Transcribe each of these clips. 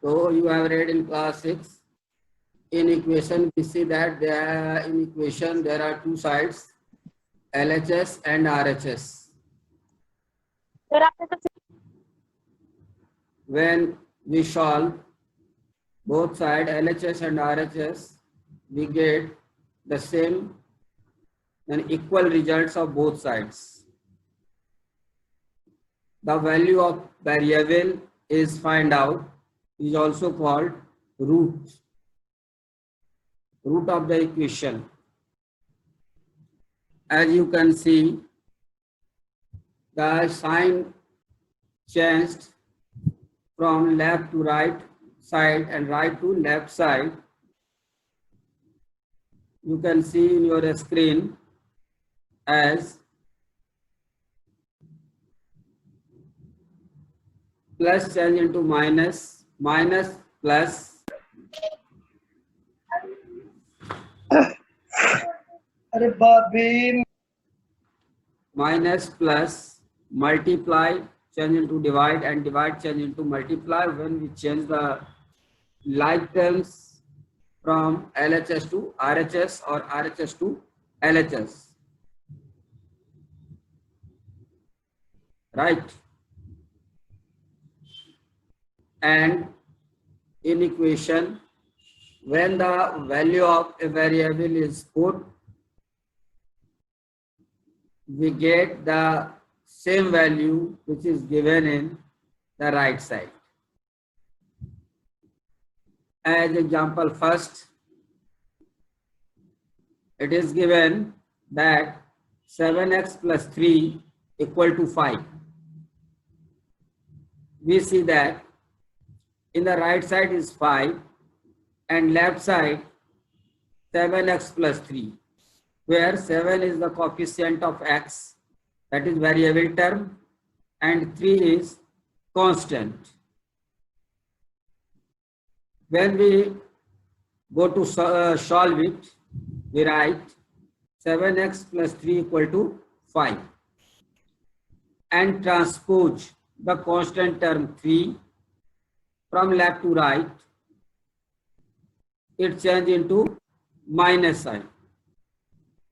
So you have read in class 6. In equation, we see that in equation there are two sides, LHS and RHS. When we solve both sides, LHS and RHS, we get the same and equal results of both sides. The value of variable is find out is also called root of the equation. As you can see, the sign changed from left to right side and right to left side. You can see in your screen as plus change into minus, minus plus, minus plus, multiply change into divide, and divide change into multiply when we change the like terms from LHS to RHS or RHS to LHS. Right? And in equation, when the value of a variable is put, we get the same value which is given in the right side. As example first, it is given that 7x plus 3 equal to 5. We see that in the right side is 5 and left side 7x plus 3, where 7 is the coefficient of x, that is variable term, and 3 is constant. When we go to solve it, we write 7x plus 3 equal to 5 and transpose the constant term 3 from left to right. It change into minus sign,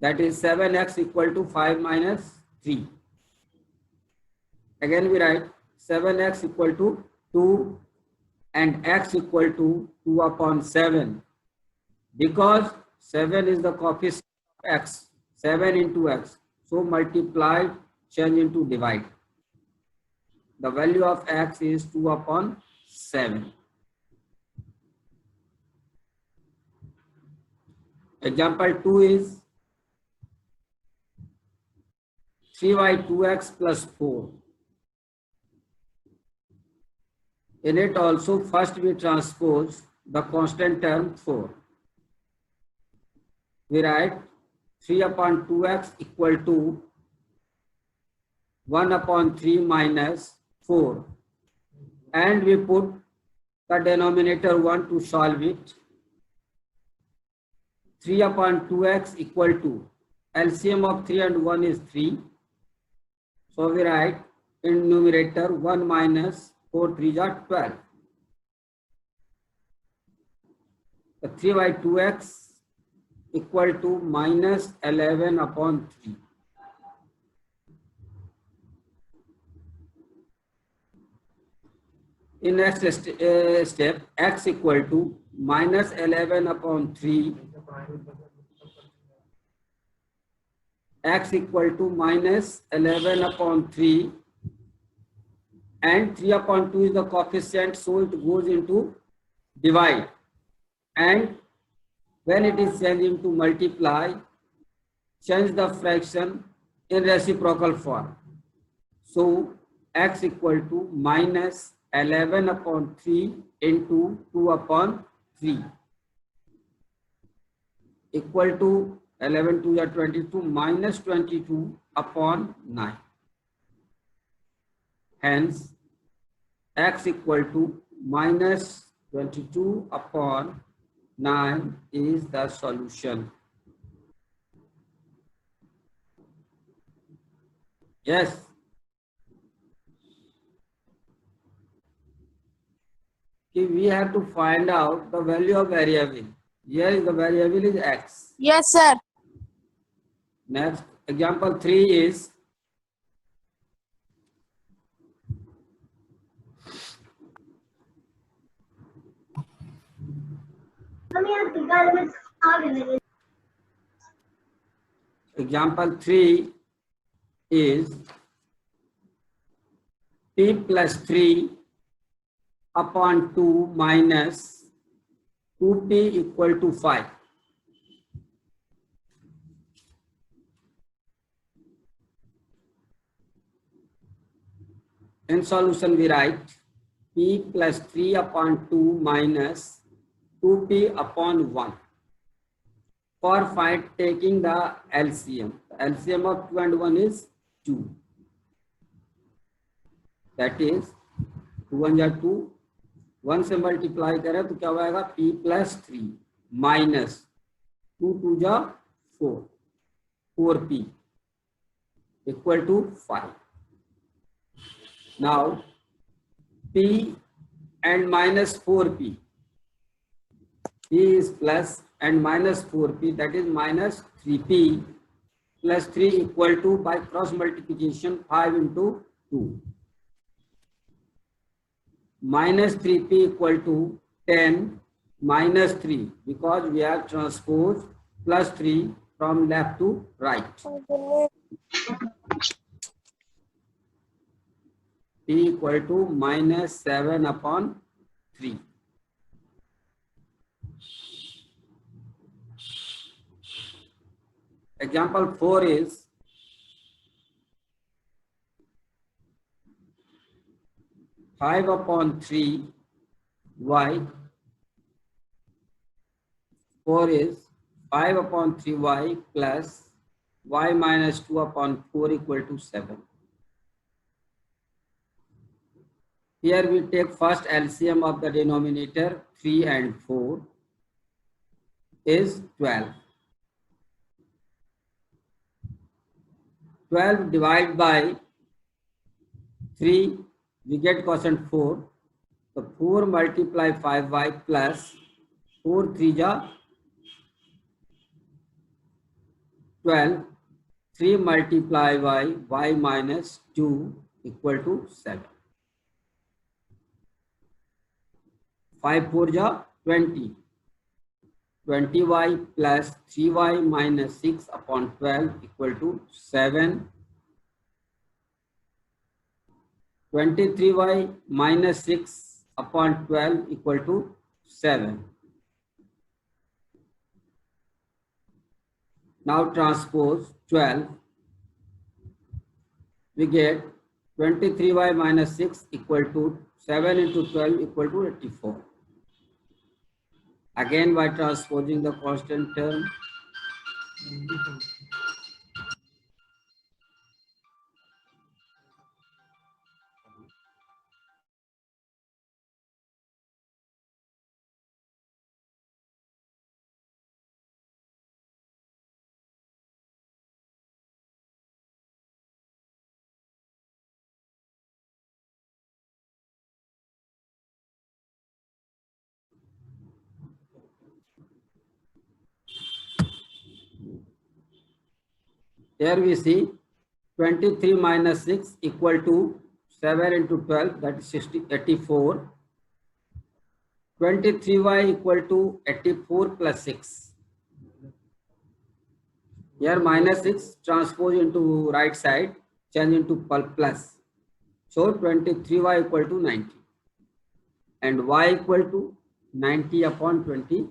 that is 7x equal to 5 minus 3. Again we write 7x equal to 2 and x equal to 2 upon 7, because 7 is the coefficient of x, 7 into x. So multiply, change into divide. The value of x is 2 upon 7. Example 2 is 3y 2x plus 4. In it also, first we transpose the constant term 4. We write 3 upon 2x equal to 1 upon 3 minus 4. And we put the denominator 1 to solve it. 3 upon 2x equal to, LCM of 3 and 1 is 3. So we write in numerator 1 minus 4 3 are 12. The 3 by 2x equal to minus 11 upon 3. In next step, x equal to minus 11 upon 3. X equal to minus 11 upon 3. And 3 upon 2 is the coefficient, so it goes into divide. And when it is changed into multiply, change the fraction in reciprocal form. So x equal to minus 11 upon 3 into 2 upon 3 equal to 11 2 are 22 minus 22 upon 9. Hence, x equal to minus 22 upon 9 is the solution. Yes. we have to find out the value of variable. Here the variable is x. Yes, sir. Next, example 3 is example 3 is p plus 3 upon 2 minus 2p equal to 5. In solution we write p plus 3 upon 2 minus 2p upon 1. For find taking the LCM. The LCM of 2 and 1 is 2. That is 2 1 जा 2, 1 से multiply करें तो क्या होगा p plus 3 minus 2 2 जा 4, 4p equal to 5. Now p and minus 4p, p is plus and minus 4p, that is minus 3p plus 3 equal to, by cross multiplication, 5 into 2. Minus 3p equal to 10 minus 3, because we have transposed plus 3 from left to right. P equal to minus 7 upon 3. Example 4 is five upon 3 y. 4 is 5 upon 3 y plus y minus 2 upon 4 equal to 7. Here we take first LCM of the denominator, 3 and 4 is 12. 12 divided by 3, we get quotient 4. So 4 multiply 5y plus 4 3 ja 12. 3 multiply y minus 2 equal to 7. 5 4 ja 20. 20y plus 3y minus 6 upon 12 equal to 7. 23y minus 6 upon 12 equal to 7. Now transpose 12. We get 23y minus 6 equal to 7 into 12 equal to 84. Again by transposing the constant term. Here we see 23 minus 6 equal to 7 into 12, that is 84. 23y equal to 84 plus 6. Here minus 6 transpose into right side, change into plus. So 23y equal to 90. And y equal to 90 upon 23.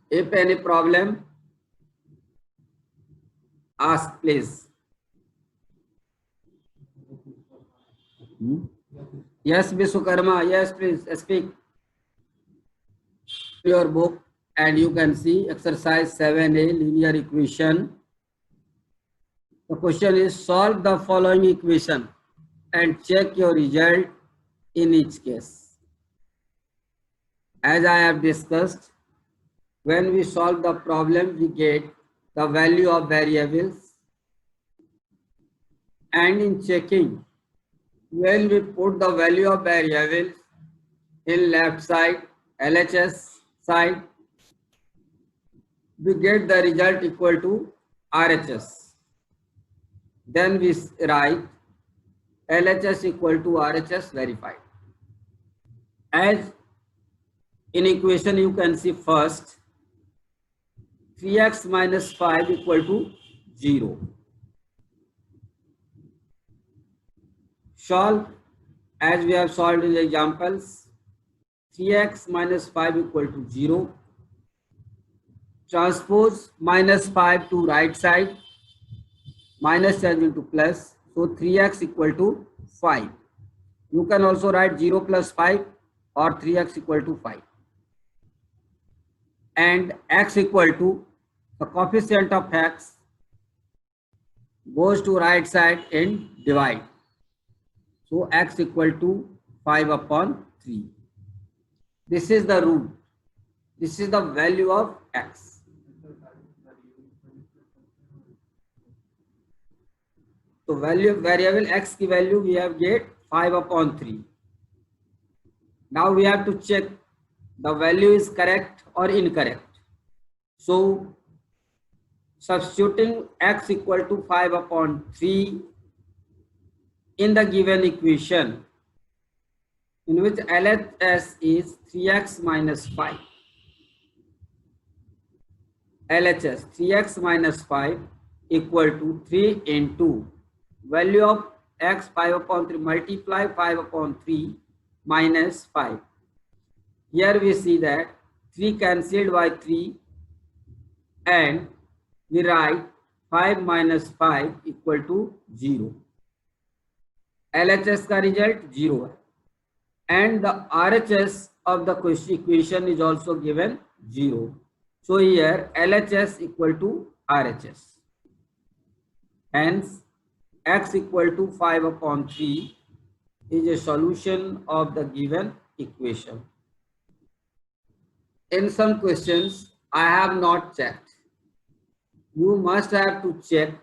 If any problem, ask please. Yes, Vishwakarma, yes please speak. Your book and you can see exercise 7a, linear equation. The question is solve the following equation and check your result in each case. As I have discussed, when we solve the problem, we get the value of variables And in checking, when we put the value of variables in left side, LHS side, we get the result equal to RHS. Then we write LHS equal to RHS verified. As in equation you can see first, 3x minus 5 equal to 0. Solve as we have solved in the examples. 3x minus 5 equal to 0. Transpose minus 5 to right side, minus change into plus, so 3x equal to 5. You can also write 0 plus 5 or 3x equal to 5. And x equal to, the coefficient of x goes to right side and divide. So x equal to 5 upon 3. This is the root. This is the value of x. So variable x की value we have get 5 upon 3. Now we have to check the value is correct or incorrect. So substituting x equal to 5 upon 3 in the given equation, in which LHS is 3x minus 5. LHS 3x minus 5 equal to 3 into value of x 5 upon 3 multiply 5 upon 3 minus 5. Here we see that 3 cancelled by 3 and we write 5 minus 5 equal to 0. LHS का result 0 है. And the RHS of the equation is also given 0. So here LHS equal to RHS. Hence x equal to 5 upon 3 is a solution of the given equation. In some questions I have not checked. You must have to check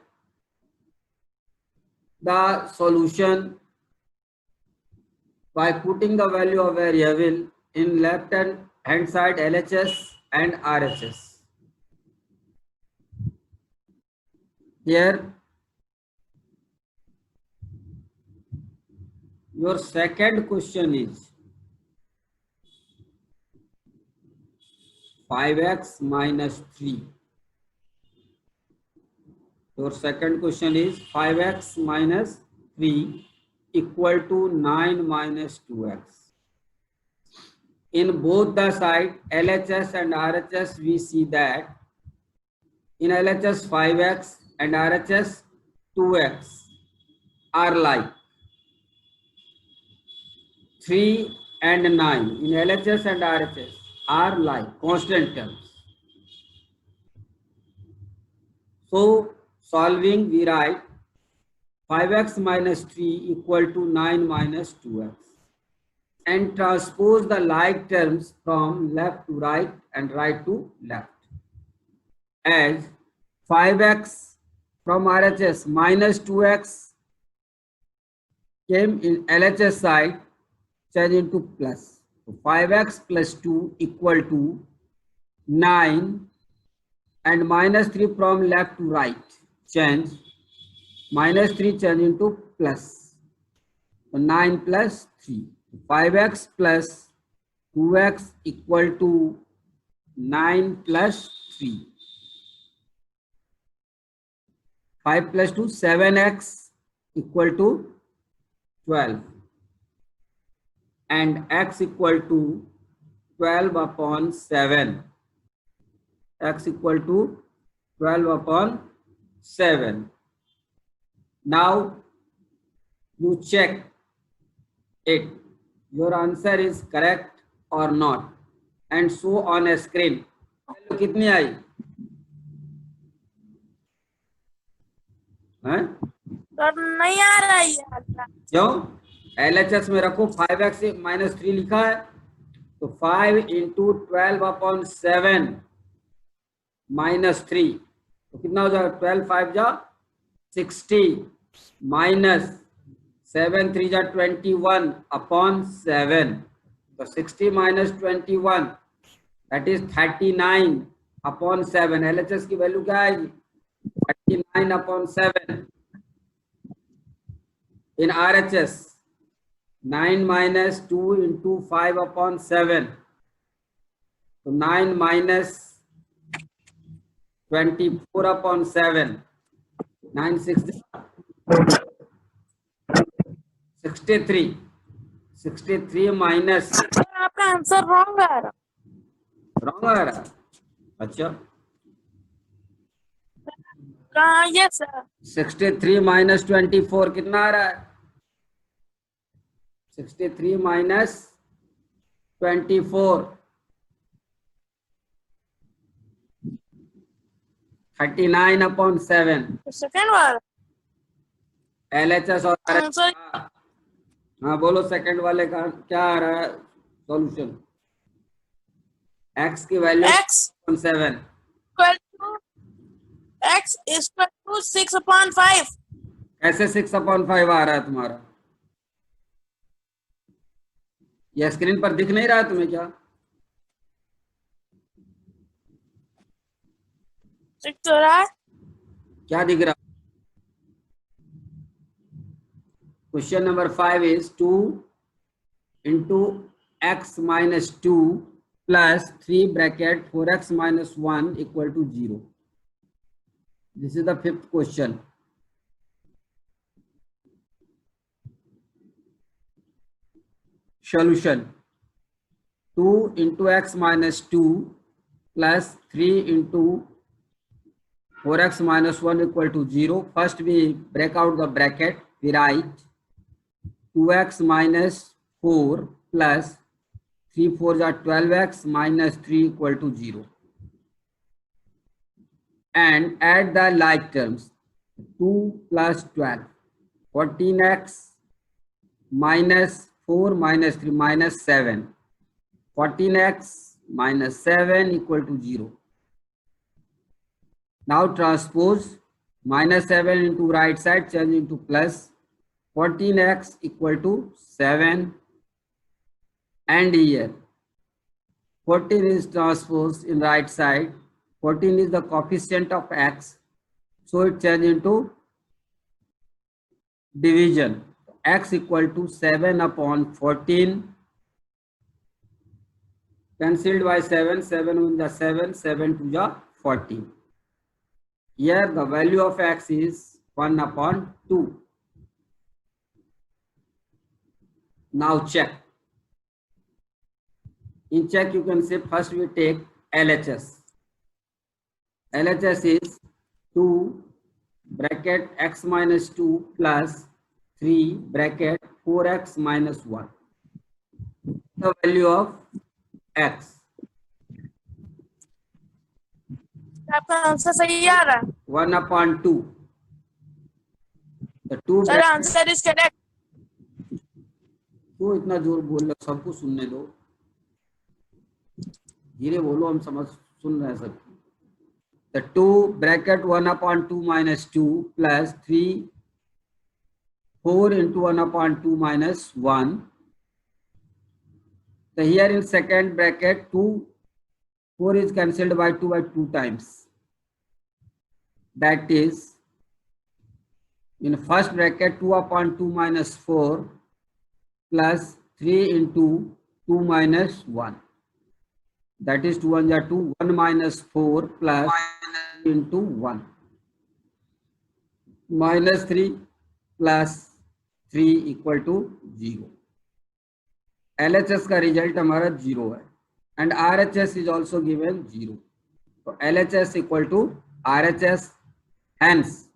the solution by putting the value of variable in left hand side LHS and RHS. Here your second question is 5x minus 3. Your second question is 5x minus 3 equal to 9 minus 2x. In both the side LHS and RHS we see that in LHS 5x and RHS 2x are like. 3 and 9 in LHS and RHS are like constant terms. So solving we write 5x minus 3 equal to 9 minus 2x and transpose the like terms from left to right and right to left. As 5x from RHS minus 2x came in LHS side, change into plus. So 5x plus 2 equal to 9 and minus 3 from left to right change, minus 3 change into plus. So 9 plus 3. 5x plus 2x equal to 9 plus 3. 5 plus 2 7x equal to 12. And x equal to 12 upon 7. X equal to 12 upon 7. Now you check it. Your answer is correct or not and show on a screen. कितनी आई? नहीं आ रहा है। क्यों? LHS में रखो 5x minus 3 लिखा है तो 5 into 12 upon 7 minus 3 तो कितना हो जाएगा? 12 5 जा 60 minus 7 3 जा 21 upon 7. So 60 minus 21, that is 39 upon 7. LHS की वैल्यू क्या आएगी? 39 upon 7. In RHS, 9 minus 2 into 5 upon 7. So 9 minus 24 upon 7. 9 63. 63 minus. Sir आपका आंसर रॉन्ग आ रहा। रॉन्ग आ रहा? अच्छा, कहाँ? Yes sir. 63 minus 24 कितना आ रहा है? 63 minus 24, 39 upon 7. सेकेंड वाला LHS और आंसर हाँ बोलो, सेकंड वाले का क्या आ रहा है सॉल्यूशन? x की value x 7. Equal to x equal to 6/5। कैसे 6/5 आ रहा है तुम्हारा? यह स्क्रीन पर दिख नहीं रहा है तुम्हें क्या? दिख तो रहा है। क्या दिख रहा? Question number 5 is 2 into x minus 2 plus 3 bracket 4x minus 1 equal to 0. This is the fifth question. Solution: 2 into x minus 2 plus 3 into 4x minus 1 equal to 0. First we break out the bracket. We write 2x minus 4 plus 3 4s are 12x minus 3 equal to 0. And add the like terms. 2 plus 12. 14x minus 4 minus 3 minus 7. 14x minus 7 equal to 0. Now transpose minus 7 into right side, change into plus. 14x equal to 7, and here 14 is transposed in right side. 14 is the coefficient of x, so it change into division. X equal to 7 upon 14, cancelled by 7, 7 in the 7, 7 to the 14. Here the value of x is 1 upon 2. Now check. In check you can say first we take LHS. LHS is 2 bracket x minus 2 plus 3 bracket 4x minus 1. The value of x. आपका answer सही आ रहा है। 1 upon 2. The 2 sir answer is correct. क्यों इतना जोर बोल रहे हो? सबको सुनने दो, धीरे बोलो, हम समझ सुन रहे हैं सब. The 2 bracket 1 upon 2 minus 2 plus 3 4 into 1 upon 2 minus 1. So here in second bracket 2 4 is cancelled by 2 times. That is in first bracket 2 upon 2 minus 4 plus 3 into 2 minus 1. That is 2 1 are 2, 1 minus 4 plus 3 into 1. Minus 3 plus 3 equal to 0. LHS का result हमारा 0 है. And RHS is also given 0. So LHS equal to RHS. Hence,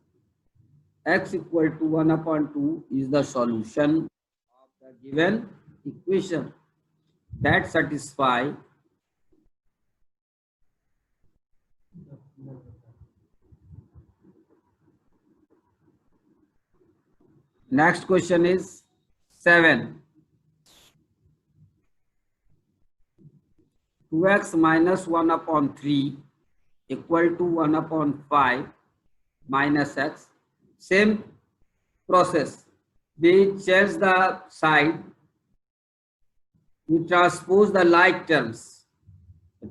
x equal to 1 upon 2 is the solution of the given equation that satisfy Next question is 7. 2x minus 1 upon 3 equal to 1 upon 5 minus x. Same process. We change the side. We transpose the like terms.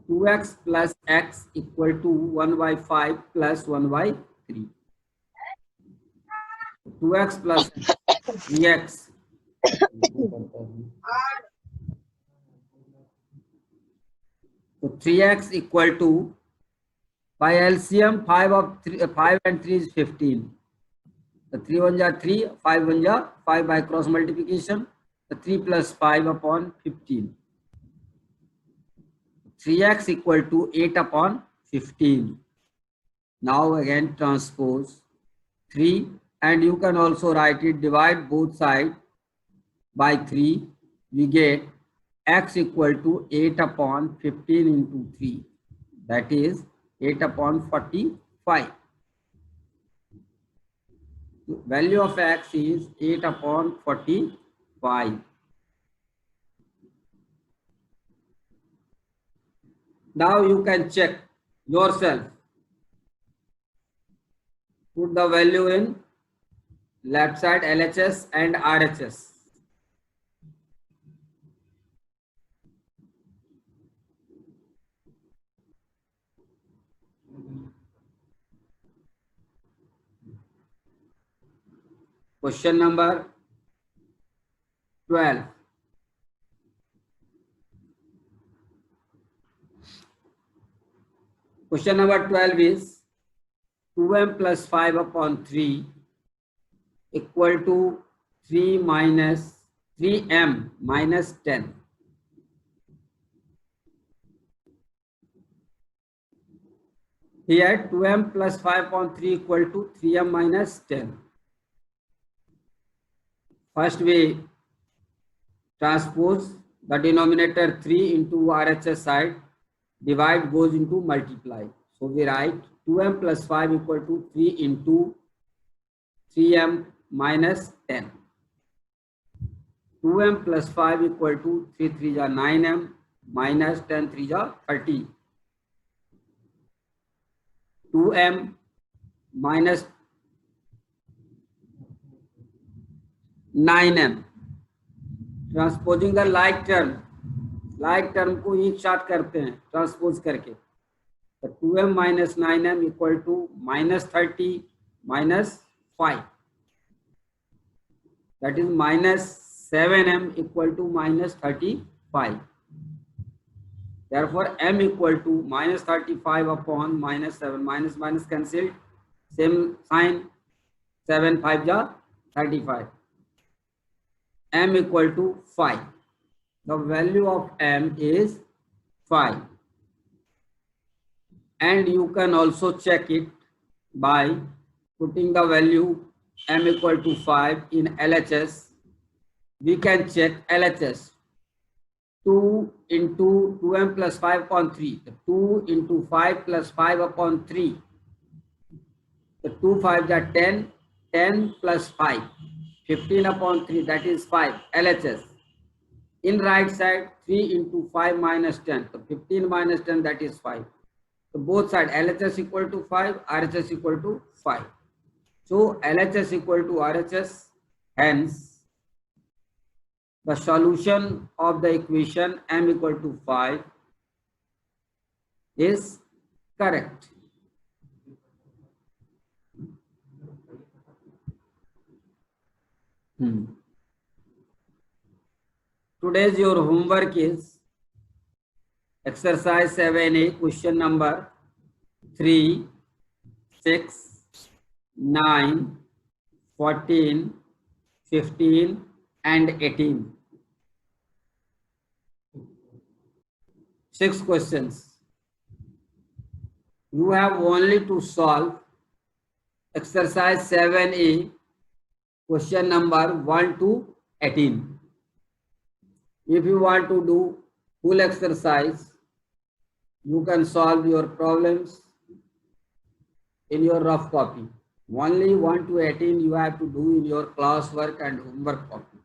2x plus x equal to 1 by 5 plus 1 by 3. 2x plus 3x. So 3x equal to, by LCM 5 and 3 is 15. The 3 1 ja 3, 5 1 ja 5 by cross multiplication. The 3 plus 5 upon 15. 3x equal to 8 upon 15. Now again transpose 3, and you can also write it, divide both sides by 3. We get x equal to 8 upon 15 into 3. That is 8 upon 45. The value of x is 8 upon 45. Now you can check yourself. Put the value in left side, LHS and RHS. Question number 12. Question number 12 is 2m plus 5 upon 3 equal to 3m minus 10. Here 2m plus 5 upon 3 equal to 3m minus 10. First we transpose the denominator 3 into RHS side, divide goes into multiply. So we write 2m plus 5 equal to 3 into 3m minus 10. 2m plus 5 equal to 3 3 ja 9m minus 10 3 ja 30. 2m minus 9m. Transposing the like term को एक साथ करते हैं transpose करके, तो 2m minus 9m equal to minus 30 minus 5, that is minus 7m equal to minus 35. Therefore m equal to minus 35 upon minus 7. Minus minus cancelled, same sign, 7 5 ja 35. M equal to 5. The value of m is 5. And you can also check it by putting the value m equal to 5 in LHS. We can check LHS. 2 into 2m plus 5 upon 3. The 2 into 5 plus 5 upon 3. The 2 5 are 10. 10 plus 5. 15 upon 3, that is 5. LHS. In right side, 3 into 5 minus 10. So 15 minus 10, that is 5. So both sides, LHS equal to 5, RHS equal to 5. So LHS equal to RHS. Hence, the solution of the equation m equal to 5 is correct. Today's your homework is exercise 7A, question number 3, 6, 9, 14, 15 and 18. 6 questions. You have only to solve exercise 7A, question number 1 to 18. If you want to do full exercise, you can solve your problems in your rough copy. Only 1 to 18 you have to do in your classwork and homework copy.